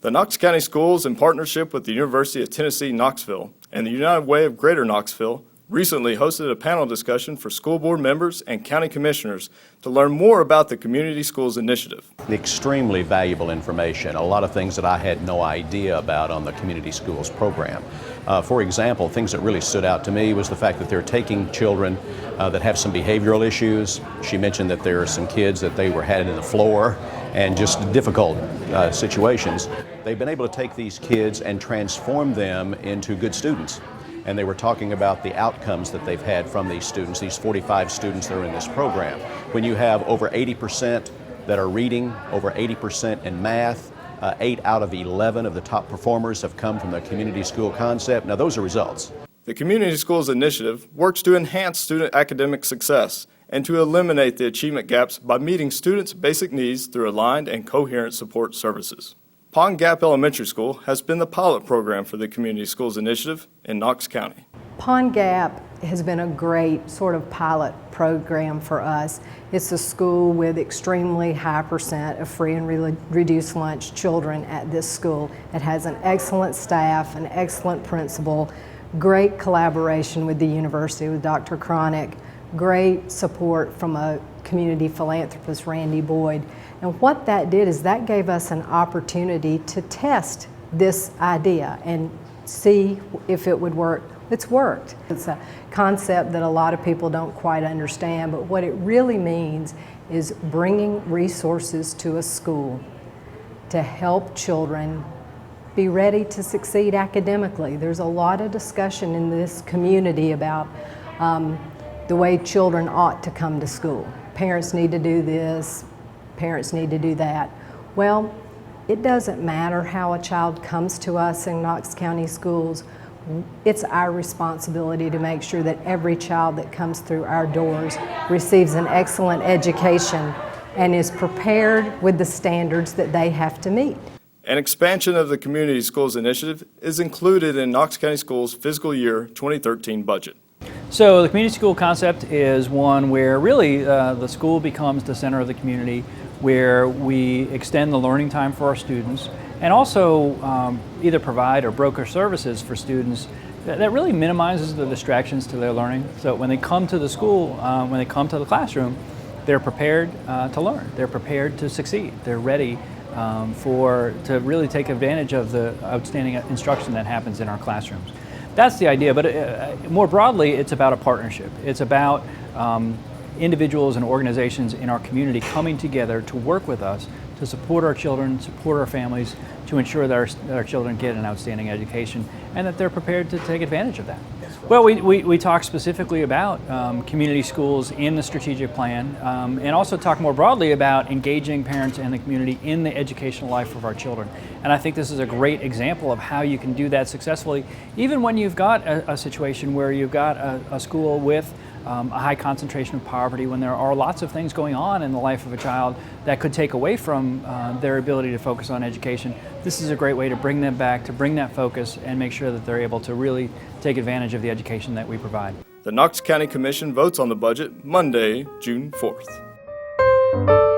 The Knox County Schools, in partnership with the University of Tennessee, Knoxville, and the United Way of Greater Knoxville, recently hosted a panel discussion for school board members and county commissioners to learn more about the Community Schools Initiative. Extremely valuable information, a lot of things that I had no idea about on the Community Schools program. For example, things that really stood out to me was the fact that they're taking children that have some behavioral issues. She mentioned that there are some kids that they were had in the floor and just difficult situations. They've been able to take these kids and transform them into good students. And they were talking about the outcomes that they've had from these students, these 45 students that are in this program. When you have over 80% that are reading, over 80% in math, 8 out of 11 of the top performers have come from the community school concept. Now those are results. The Community Schools Initiative works to enhance student academic success and to eliminate the achievement gaps by meeting students' basic needs through aligned and coherent support services. Pond Gap Elementary School has been the pilot program for the Community Schools Initiative in Knox County. Pond Gap has been a great sort of pilot program for us. It's a school with extremely high percent of free and reduced lunch children at this school. It has an excellent staff, an excellent principal, great collaboration with the university, with Dr. Cronick, great support from a community philanthropist, Randy Boyd. And what that did is that gave us an opportunity to test this idea and see if it would work. It's worked. It's a concept that a lot of people don't quite understand, but what it really means is bringing resources to a school to help children be ready to succeed academically. There's a lot of discussion in this community about the way children ought to come to school. Parents need to do this, parents need to do that. Well, it doesn't matter how a child comes to us in Knox County Schools. It's our responsibility to make sure that every child that comes through our doors receives an excellent education and is prepared with the standards that they have to meet. An expansion of the Community Schools Initiative is included in Knox County Schools' fiscal year 2013 budget. So the community school concept is one where really the school becomes the center of the community, where we extend the learning time for our students and also either provide or broker services for students that really minimizes the distractions to their learning. So when they come to the school, when they come to the classroom, they're prepared to learn. They're prepared to succeed. They're ready to really take advantage of the outstanding instruction that happens in our classrooms. That's the idea, but more broadly, it's about a partnership. It's about individuals and organizations in our community coming together to work with us to support our children, support our families, to ensure that our children get an outstanding education and that they're prepared to take advantage of that. Well, we talk specifically about community schools in the strategic plan and also talk more broadly about engaging parents and the community in the educational life of our children. And I think this is a great example of how you can do that successfully, even when you've got a situation where you've got a school with a high concentration of poverty, when there are lots of things going on in the life of a child that could take away from their ability to focus on education. This is a great way to bring them back, to bring that focus and make sure that they're able to really take advantage of the education that we provide. The Knox County Commission votes on the budget Monday, June 4th.